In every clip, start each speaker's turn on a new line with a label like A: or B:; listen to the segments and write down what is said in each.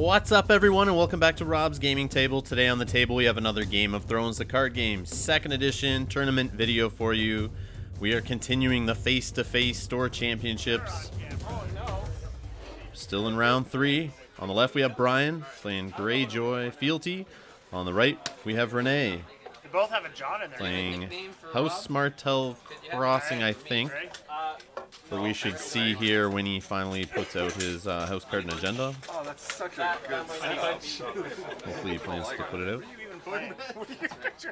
A: What's up, everyone, and welcome back to Rob's Gaming Table. Today on the table we have another Game of Thrones, the card game, 2nd edition tournament video for you. We are continuing the face-to-face store championships. Still in round 3. On the left we have Brian playing Greyjoy Fealty. On the right we have Rene
B: They both have a John in there.
A: playing House Martell Crossing, I think. But we should see here when he finally puts out his house card and agenda.
C: Oh, that's such a good touch.
A: Hopefully he plans to put it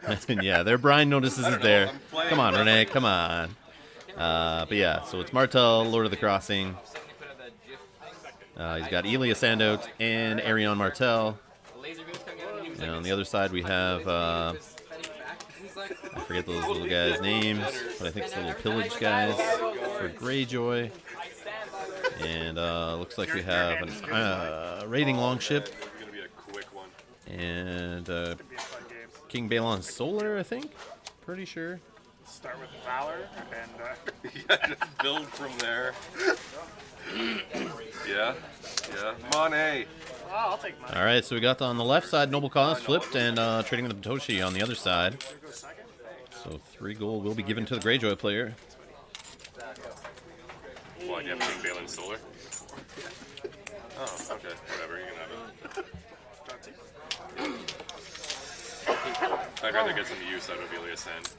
A: out. Yeah, there Brian notices it there. Come on, Rene, come on. But yeah, so it's Martell, Lord of the Crossing. He's got Elia Sandout and Arion Martell. And on the other side we have, I forget those little guys' names, but I think it's the little pillage guys for Greyjoy. And looks like we have a raiding longship. And King Balon Solar, I think. Pretty sure.
B: Start with Valor and
C: Yeah, just build from there. Yeah. Money.
B: oh, I'll take mine.
A: All right, so we got on the left side Noble Cause flipped and trading with the Toshi on the other side. So 3 gold will be given to the Greyjoy player.
C: Why do you have King Balon Solar? Oh, okay. Whatever, you can have it. I'd rather get some use out of Elia Sand.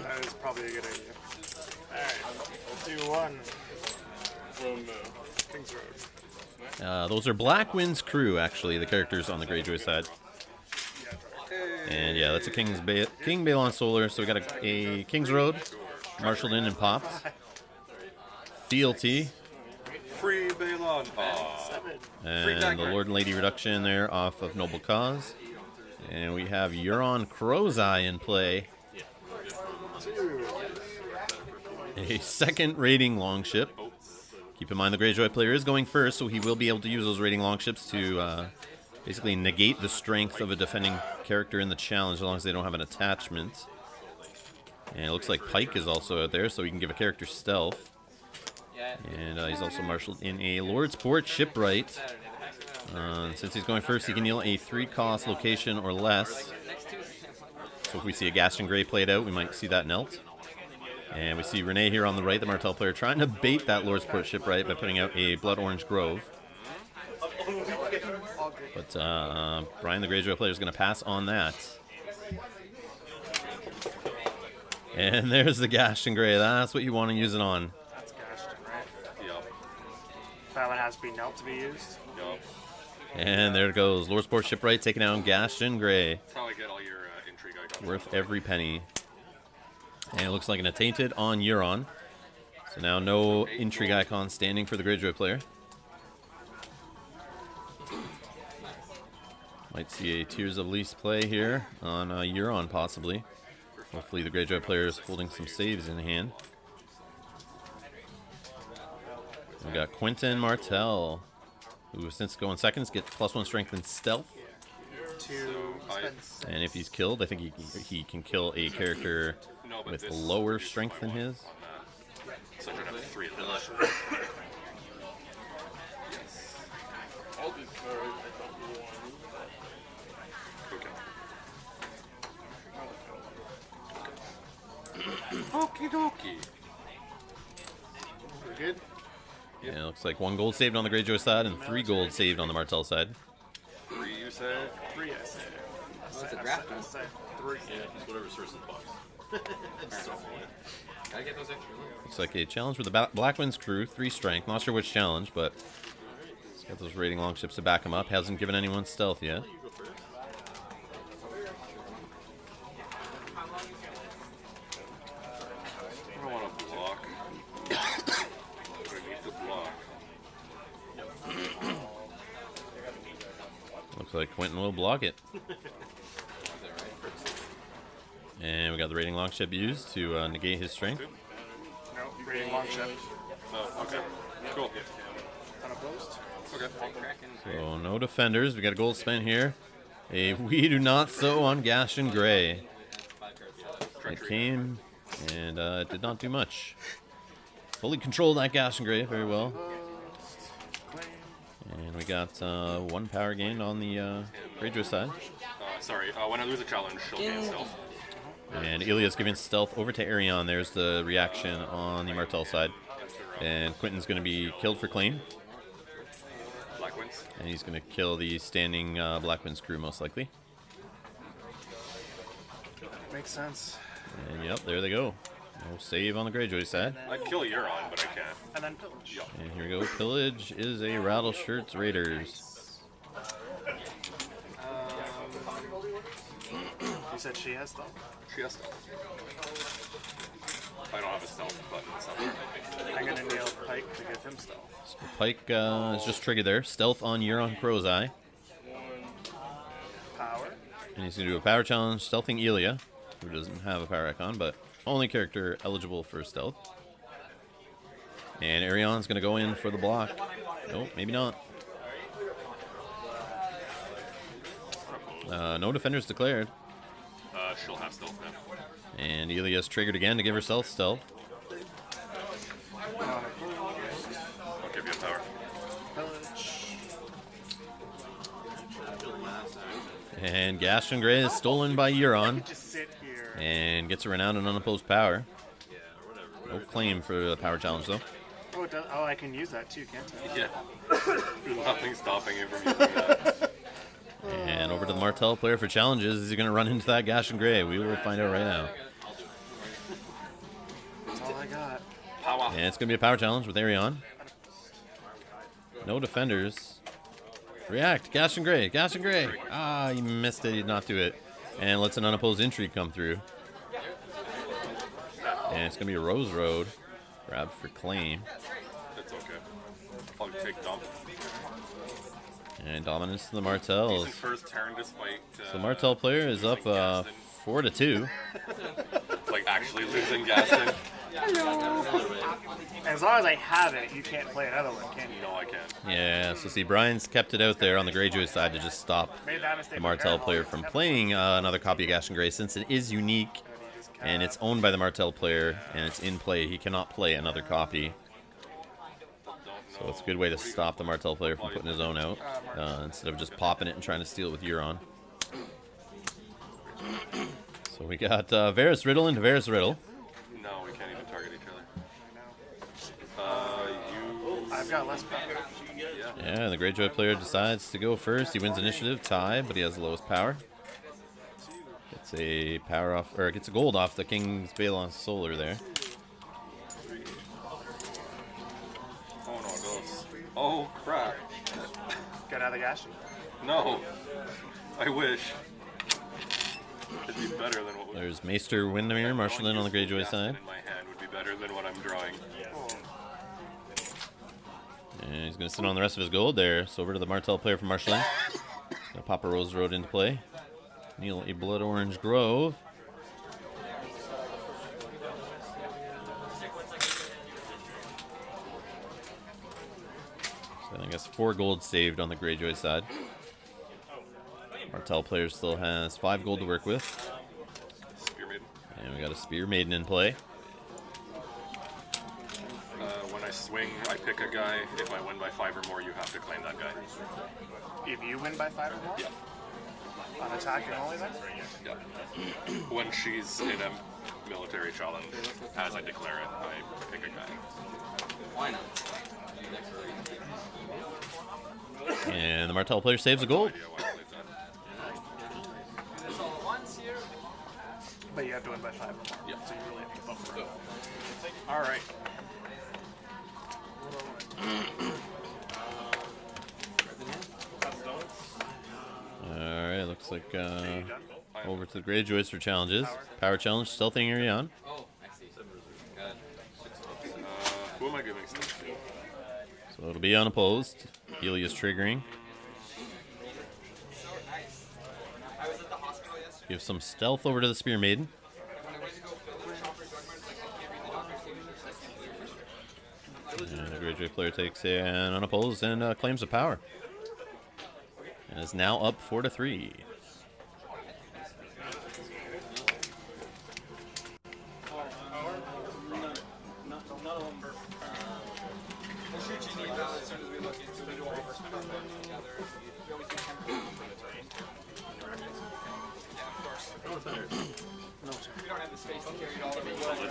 B: That is probably a good idea. Alright, we'll do one from King's Road.
A: Those are Blackwind's crew, actually, the characters on the Greyjoy side. And yeah, that's a King Balon Solar. So we got a King's Road, marshaled in and popped. Fealty.
C: Free Balon.
A: And the Lord and Lady reduction there off of Noble Cause. And we have Euron Crow's Eye in play. A second raiding longship. Keep in mind the Greyjoy player is going first, so he will be able to use those raiding longships to basically negate the strength of a defending character in the challenge as long as they don't have an attachment. And it looks like Pike is also out there, so he can give a character stealth. And he's also marshaled in a Lord's Port Shipwright. Since he's going first, he can kneel a 3-cost location or less. So if we see a Gaston Grey played out, we might see that knelt. And we see Rene here on the right, the Martell player, trying to bait that Lord's Port Shipwright by putting out a Blood Orange Grove. But Brian, the Greyjoy player, is going to pass on that. And there's the Gaston Grey. That's what you want to use it on.
B: That's Gaston, right?
C: Yup.
B: That one has to be knelt to be used.
C: Yup.
A: And there it goes. Lord's Port Shipwright taking down Gaston Grey.
C: That's how I get all your intrigue icons.
A: Worth every penny. And it looks like an Attainted on Euron. So now no intrigue icon standing for the Greyjoy player. Might see a Tears of Lys play here on Euron, possibly. Hopefully the Greyjoy player is holding some saves in hand. We got Quentin Martell, who since going seconds gets +1 strength and stealth. And if he's killed, I think he can kill a character with lower strength than his.
C: So I should have 3 of those. Okie dokie.
B: We're good?
A: Yeah, it looks like 1 gold saved on the Greyjoy side and 3 gold saved on the Martell side.
C: 3, you say?
B: 3, I say.
D: It's a draft one.
B: 3.
C: It's whatever source of the box.
D: Gotta get those extra.
A: Looks like a challenge with the Blackwind's crew, 3 strength. Not sure which challenge, but he's got those raiding longships to back him up. Hasn't given anyone stealth yet.
C: I don't want to block. I need to block.
A: Looks like Quentin will block it. And we got the raiding longship used to negate his strength.
B: No, raiding longship.
C: Oh, okay. Cool.
B: Unopposed.
C: Okay.
A: So no defenders. We got a gold spent here. A We Do Not Sow on Gaston Grey. It came and it did not do much. Fully controlled that Gaston Grey very well. And we got 1 power gained on the Greyjoy side.
C: Sorry, when I lose a challenge, she'll gain stealth.
A: And Ilya's giving stealth over to Arion. There's the reaction on the Martell side. And Quentin's going to be killed for claim.
C: Black wins.
A: And he's going to kill the standing Blackwind's crew, most likely.
B: Makes sense.
A: And yep, there they go. No save on the Greyjoy side.
C: I'd kill Euron, but I can't.
B: And then pillage.
C: Yup.
A: And here we go. Pillage is a Rattleshirts Raiders.
B: You said she has stealth.
C: She has stealth. I don't have a stealth button somewhere.
B: I'm gonna nail Pike to give him stealth.
A: So Pike is just triggered there. Stealth on Euron Crow's Eye.
B: Power.
A: And he's going to do a power challenge, stealthing Ilya, who doesn't have a power icon, but only character eligible for stealth. And Arion's going to go in for the block. Nope, maybe not. No defenders declared.
C: She'll have stealth now.
A: And Ilya's triggered again to give herself stealth.
C: I'll give you a power.
B: Pillage.
A: And Gaston Grey is stolen by Euron
B: Just sit here.
A: and gets a renowned and unopposed power. No claim for the power challenge, though.
B: Oh, it does, oh, I can use that too, can't I?
C: Yeah. There's nothing stopping you from using that.
A: And over to the Martell player for challenges. Is he going to run into that Gaston Grey? We will find out right now.
B: That's all I got.
C: Power.
A: And it's going to be a power challenge with Arion. No defenders. React. Gaston Grey. Gaston Grey. Ah, he missed it. He did not do it. And lets an unopposed intrigue come through. And it's going to be a Rose Road. Grab for claim.
C: It's okay. I'll take dump.
A: And dominance to the Martells.
C: Decent first turn despite...
A: So the Martell player is up 4-2.
C: like actually losing Gaston.
B: As long as I have it, you can't play another one, can you?
C: No, I can't.
A: Yeah, so see, Brian's kept it out there on the Greyjoy side to just stop
B: Made that mistake
A: the
B: with
A: Martell
B: Aaron
A: player
B: Hall.
A: from playing another copy of Gaston Grey, since it is unique and it's owned by the Martell player and it's in play. He cannot play another copy. So it's a good way to stop the Martell player from putting his own out instead of just popping it and trying to steal it with Euron. So we got Varys Riddle into Varys Riddle.
C: No, we can't even target each other.
B: I've got less power.
A: Yeah, the Greyjoy player decides to go first. He wins initiative, tie, but he has the lowest power. Gets a power off, or gets a gold off the King's Balon Solar there.
C: Oh no, ghosts. Oh crap.
B: Get out of the gash.
C: No. I wish. It'd be better than what was
A: There's Maester Windermere marshalling on the Greyjoy side.
C: in my hand would be better than what I'm drawing.
A: And he's going to sit on the rest of his gold there. So over to the Martell player from marshalling. Gonna pop a Rose Road into play. Kneel a Blood Orange Grove. So I guess 4 gold saved on the Greyjoy side. Martell player still has 5 gold to work with.
C: Spear Maiden.
A: And we got a Spear Maiden in play.
C: When I swing, I pick a guy. If I win by 5 or more, you have to claim that guy.
B: If you win by 5 or more?
C: Yeah.
B: On attack and only then?
C: Yeah. When she's in a military challenge, as I declare it, I pick a guy.
D: Why not?
A: And the Martell player saves a gold.
C: Yeah, why I played that.
B: But you have to win by 5 or more.
C: Yeah.
B: So you really have to bump around. Alright.
A: Alright, looks like
B: You done?
A: over to the Greyjoys for challenges. Power challenge, stealthing Arion.
D: Oh, I see. Good.
C: Who am I giving stuff to?
A: So it'll be unopposed. Ilya's triggering. Give some stealth over to the Spear Maiden. And the Greyjoy player takes an unopposed and claims a power. And is now up 4-3.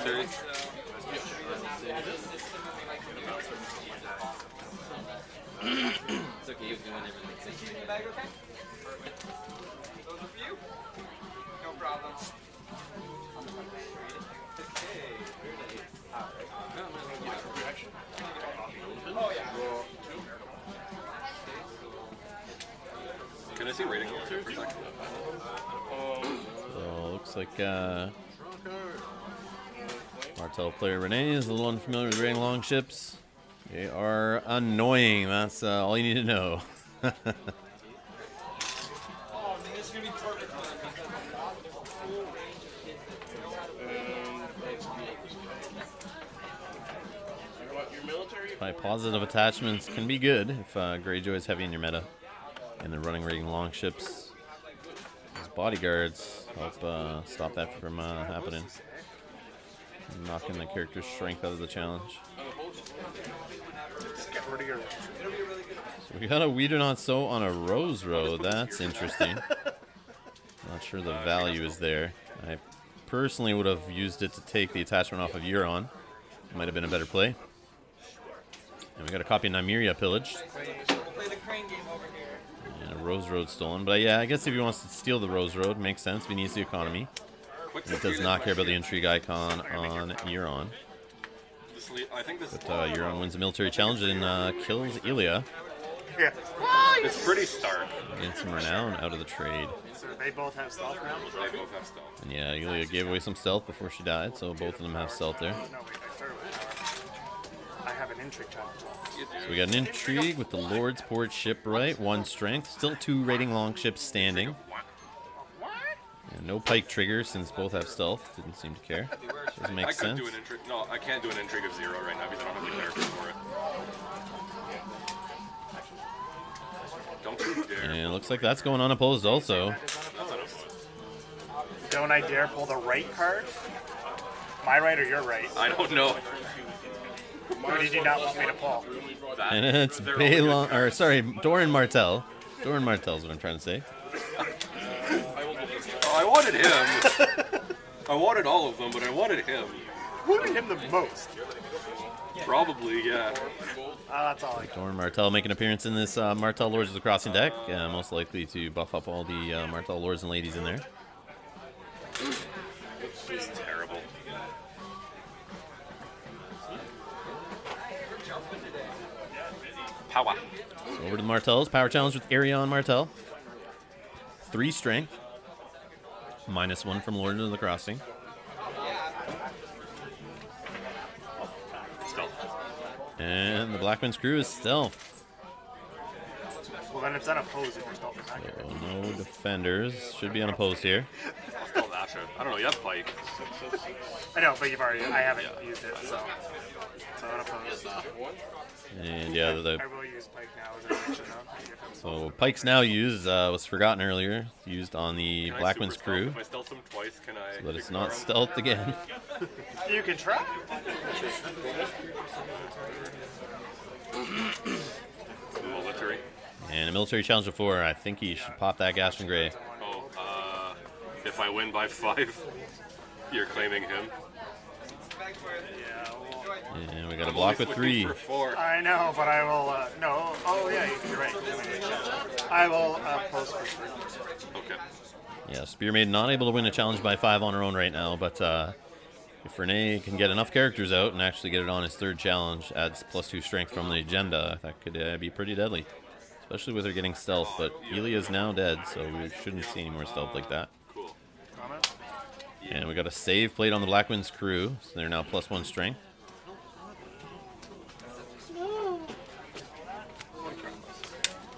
C: military.
D: It's okay, you can win everything. Bag, okay? Perfect. Those are for you? No problem. Okay, very nice. Oh, yeah.
C: Can I see rating for a second?
A: So looks like Martell player Rene is a little unfamiliar with rating longships. They are annoying. That's all you need to know.
D: Oh, man, this is going to be perfect for them.
A: By positive attachments can be good if Greyjoy is heavy in your meta, and they're running rating longships. His bodyguards help stop that from happening, knocking the character's strength out of the challenge.
B: Just get rid of your...
A: So we got a We Do Not Sow on a Rose Road. That's interesting. Not sure the value is there. I personally would have used it to take the attachment off of Euron. Might have been a better play. And we got a copy of Nymeria pillaged.
D: We'll play the crane game over here.
A: And a Rose Road stolen. But yeah, I guess if he wants to steal the Rose Road, makes sense. He needs the economy. He does not care about the intrigue icon on Euron.
C: I think this.
A: But Euron wins the military challenge and kills Ilya.
B: Yeah.
C: It's pretty stark.
A: Gets some renown out of the trade.
B: So they both have stealth now?
C: They both have stealth.
A: And yeah, Ilya gave away some stealth before she died, so both of them have stealth there.
B: No, wait, I started with I have an intrigue challenge.
A: So we got an intrigue with the Lord's Port Shipwright, 1 strength. Still 2 rating longships standing. And no pike trigger since both have stealth. Didn't seem to care. Doesn't make
C: I could
A: sense.
C: do an intrigue. No, I can't do an intrigue of 0 right now because I don't have the character for it. Don't you dare.
A: And it looks like that's going unopposed also.
B: Don't I dare pull the right card? My right or your right?
C: I don't know.
B: Or did you not want me to pull?
C: That,
A: And it's
C: they're all good
A: Balon, or
C: cards.
A: sorry, Doran Martell. Doran Martell is what I'm trying to say.
C: Oh, I wanted him. I wanted all of them, but I wanted him.
B: Who wanted him the most?
C: Probably, yeah.
B: That's all I got.
A: Doran Martell making an appearance in this Martell Lords of the Crossing deck. Most likely to buff up all the Martell Lords and Ladies in there.
C: He's terrible. Power.
A: So over to the Martells. Power challenge with Arion Martell. 3 strength. -1 from Lord of the Crossing.
C: Stealth.
A: And the Blackman's crew is stealth.
B: Well, then it's unopposed if you're stealth attacking.
A: So no defenders. Should be unopposed here.
C: I'll call Asha. I don't know, you have Pike.
B: I know, but I haven't used it, so unopposed.
A: And yeah,
B: I will use Pike now as an action though.
A: so Pike's now used. Was forgotten earlier. Used on the
C: Can I
A: Blackman's
C: super stealth?
A: crew.
C: If I stealth him twice, can I?
A: But it's
C: ignore
A: not
C: him?
A: stealthed again.
B: You can try.
C: Military.
A: And a military challenge of 4. I think he should pop that Gaston Grey.
C: Oh, if I win by 5, you're claiming him.
B: Yeah, well,
A: And we got a block with 3.
C: For 4.
B: I know, but I will, no. Oh, yeah, you're right. I will post for 3.
C: Okay.
A: Yeah, Spear Maiden not able to win a challenge by 5 on her own right now, but if Rene can get enough characters out and actually get it on his 3rd challenge, adds +2 strength from the agenda, that could be pretty deadly. Especially with her getting stealth, but Ilya is now dead, so we shouldn't see any more stealth like that.
C: Cool.
B: Comment?
A: And we got a save plate on the Blackwind's crew, so they're now +1 strength.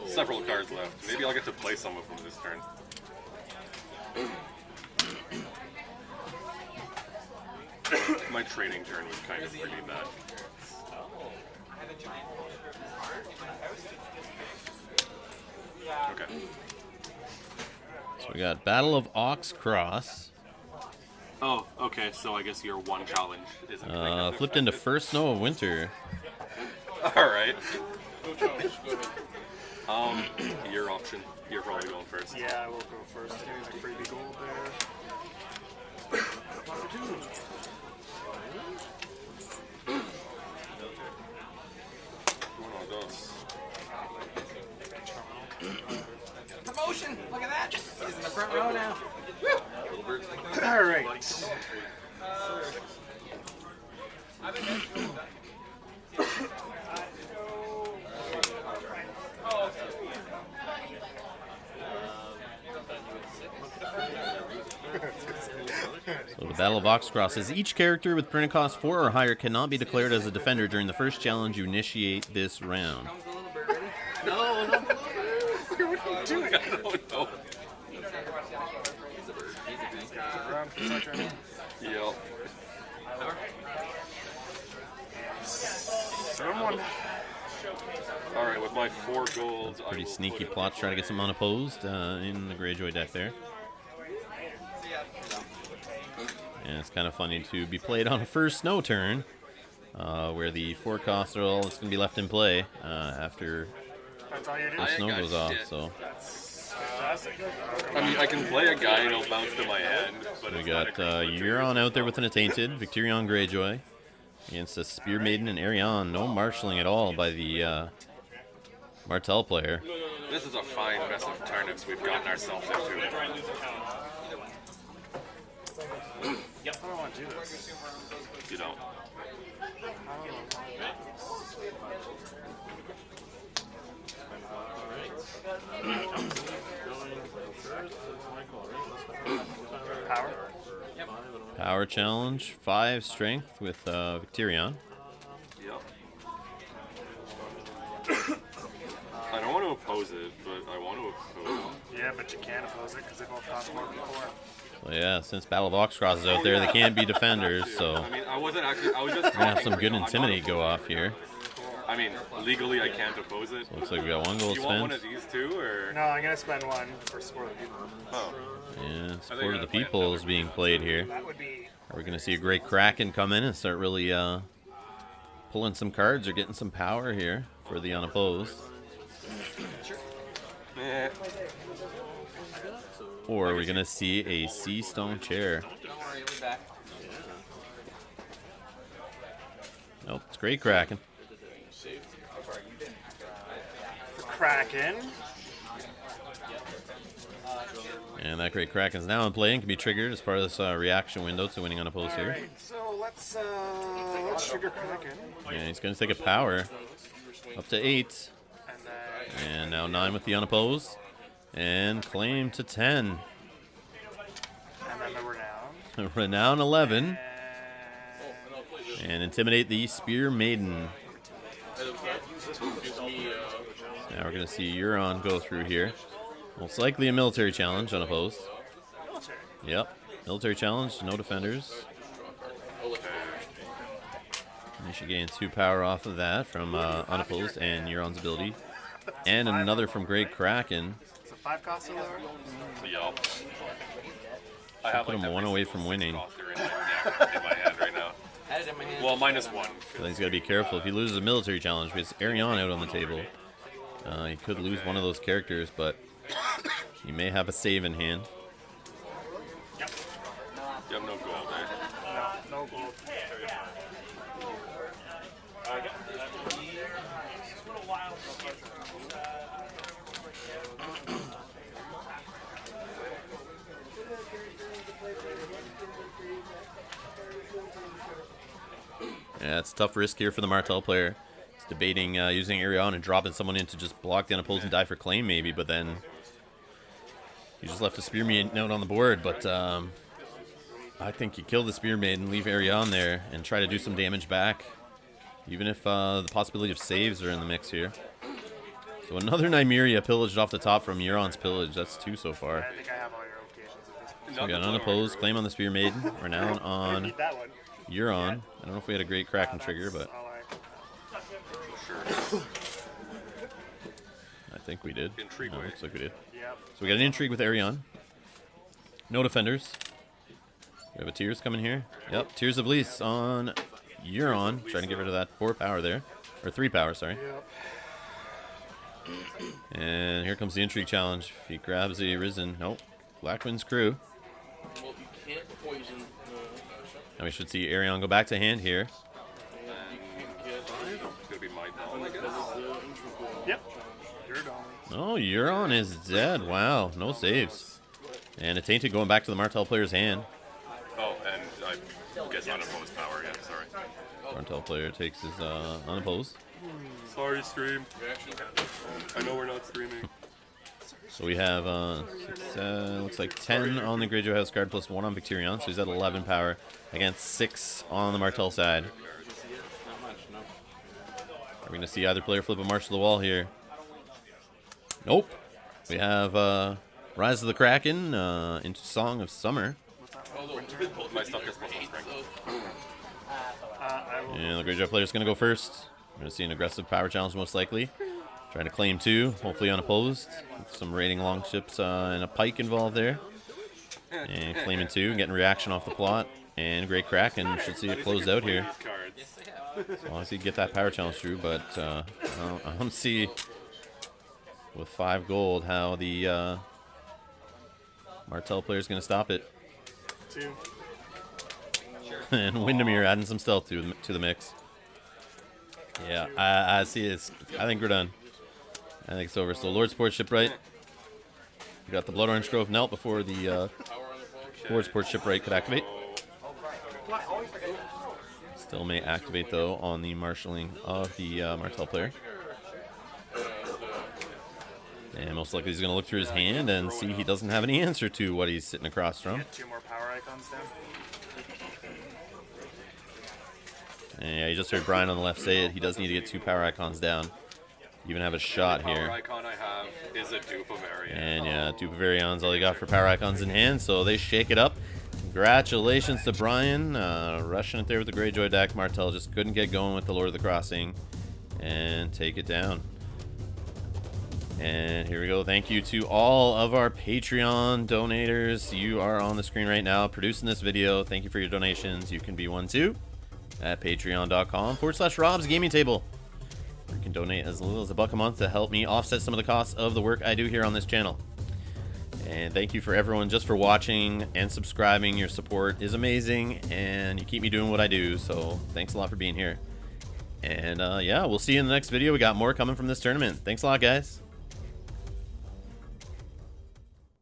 C: Several cards left. Maybe I'll get to play some of them this turn. My trading turn was kind of pretty bad. Okay.
A: So we got Battle of Ox Cross.
C: Oh, okay. So I guess your 1 challenge isn't gonna get
A: Flipped into
C: affected.
A: first snow of winter.
C: All right. Your option. You're probably going first.
B: Yeah, I will go first. Give me my freebie gold there.
C: Uno, dos.
D: Promotion! Look at that! He's in the front row now.
B: All right.
A: So the Battle of Oxcross says each character with printed cost 4 or higher cannot be declared as a defender during the first challenge you initiate this round.
D: No, no.
B: What are you doing?
C: I don't know. Yep.
B: Someone.
C: All right, with my 4 gold, I
A: Pretty
C: will
A: sneaky
C: put
A: plot to try to get some unopposed in the Greyjoy deck there. And it's kind of funny to be played on a first snow turn, where the 4 costs are all that's going to be left in play after
B: That's all you do.
A: the snow
C: got
A: goes off.
C: shit.
A: So
B: Fantastic.
C: I mean, I can play a guy and he'll bounce to my hand, but
A: we
C: it's
A: got
C: not a
A: Euron out there with an Attainted, Victorion Greyjoy against a Spear Maiden and Arion. No marshalling at all by the Martell player.
C: This is a fine mess of turnips we've gotten ourselves into.
B: I don't want to do this.
C: You don't.
B: Power.
A: Power challenge, 5 strength with Victorion.
C: Yep. I don't want to oppose it, but I want to oppose it.
B: Yeah, but you can't oppose it because they both cost more before.
A: Well, yeah, since Battle of Oxcross is out there, they can't be defenders, so
C: I mean, I wasn't actually. I was just.
A: gonna have some
C: talking
A: good
C: right now. I'm
A: Intimidate
C: not
A: go
C: opposed.
A: off here.
C: I mean, legally I can't oppose it.
A: Looks like we got 1 gold
C: You want one
A: spent.
C: of these two, or?
B: No, I'm gonna spend 1 for support of the people.
C: Oh.
A: Yeah,
C: I
A: support of the
C: gotta play
A: people
C: another
A: is being played here.
B: That would be.
A: Are we going to see a great Kraken come in and start really pulling some cards or getting some power here for the unopposed?
C: Eh.
A: Or are we going to see a Sea Stone Chair?
D: Don't worry, we'll be back.
A: Nope, it's great Kraken.
B: For Kraken.
A: And that great Kraken is now in play and can be triggered as part of this reaction window to winning unopposed here.
B: Alright, so let's trigger Kraken.
A: And he's going to take a power up to 8.
B: And then.
A: And now 9 with the unopposed. And claim to 10.
B: And then the Renown.
A: Renown 11.
B: And.
A: And intimidate the Spear Maiden. Now we're going to see Euron go through here. Most likely a military challenge, unopposed.
B: Military.
A: Yep, military challenge, no defenders. And you should gain 2 power off of that from unopposed and Euron's ability. And another from Great Kraken.
B: So 5 costs or lower?
C: Yup. I have
A: Put him
C: that
A: 1 away from
C: six
A: winning.
C: roster in my deck in my hand right now.
D: Had it in my hand.
C: Well, -1.
A: So he's got to be careful. If he loses a military challenge, with Arion out on the table, he could lose one of those characters, but he may have a save in hand.
C: You have no gold there.
B: No gold.
A: Yeah, it's a tough risk here for the Martell player. He's debating using Arion and dropping someone in to just block the unopposed and die for claim maybe, but then he just left a Spear Maiden out on the board. But I think you kill the Spear Maiden, leave Arion there, and try to do some damage back, even if the possibility of saves are in the mix here. So another Nymeria pillaged off the top from Euron's pillage. That's 2 so far.
B: I think I have all your occasions at this point.
A: So we got unopposed, claim on the Spear Maiden, Renown
B: I
A: on
B: need that one.
A: Euron. I don't know if we had a great Kraken trigger, but
B: All right.
C: Sure.
A: I think we did.
C: Intrigue
A: No,
C: way.
A: looks like we did.
B: Yep.
A: So we got an intrigue with Arion. No defenders. We have a Tears coming here. Yep, Tears of Lys on Euron. Trying to get rid of that 4 power there. Or 3 power, sorry.
B: Yep.
A: And here comes the intrigue challenge. He grabs the Risen. Nope. Blackwind's crew.
E: Well, you can't poison.
A: Now we should see Arion go back to hand here.
C: It's gonna be my doll, I guess.
B: Yep. You're done.
A: Oh, Euron is dead. Wow, no saves. And a Tainted going back to the Martell player's hand.
C: Oh, and I guess unopposed power, yeah, sorry.
A: Martell player takes his unopposed.
C: Sorry, stream. I know we're not streaming.
A: So we have, looks like 10 on the Greyjoy House card plus 1 on Victorion, so he's at 11 power against 6 on the Martell side. Are we going to see either player flip a march to the wall here? Nope. We have Rise of the Kraken into Song of Summer.
C: My stuff gets plus 1 strength.
A: And the Greyjoy player is going to go first. We're going to see an aggressive power challenge most likely. Trying to claim 2, hopefully unopposed. With some raiding longships and a pike involved there. And claiming 2, getting reaction off the plot. And Great Kraken should see it closed out here. So obviously get that power challenge through, but I don't see with 5 gold how the Martell player is going to stop it.
B: 2.
A: And Windermere adding some stealth to the mix. Yeah, I see it. I think we're done. I think it's over. So Lord Sport Shipwright. We got the Blood Orange Grove knelt before the Lord Sport Shipwright could activate. Still may activate though on the marshalling of the Martell player. And most likely he's going to look through his hand and see he doesn't have any answer to what he's sitting across from.
B: Get 2 more power icons down.
A: And yeah, you just heard Brian on the left say it. He does need to get 2 power icons down. Even have a shot
C: The
A: here.
C: power icon I have is a dupe of Arion.
A: And yeah, Dupe of Arion's all you got for power icons in hand, so they shake it up. Congratulations to Brian. Rushing it there with the Greyjoy deck. Martell just couldn't get going with the Lord of the Crossing. And take it down. And here we go. Thank you to all of our Patreon donators. You are on the screen right now producing this video. Thank you for your donations. You can be one too at patreon.com/Rob's Gaming Table. You can donate as little as $1 a month to help me offset some of the costs of the work I do here on this channel. And thank you for everyone just for watching and subscribing. Your support is amazing and you keep me doing what I do. So thanks a lot for being here. And yeah, we'll see you in the next video. We got more coming from this tournament. Thanks a lot, guys.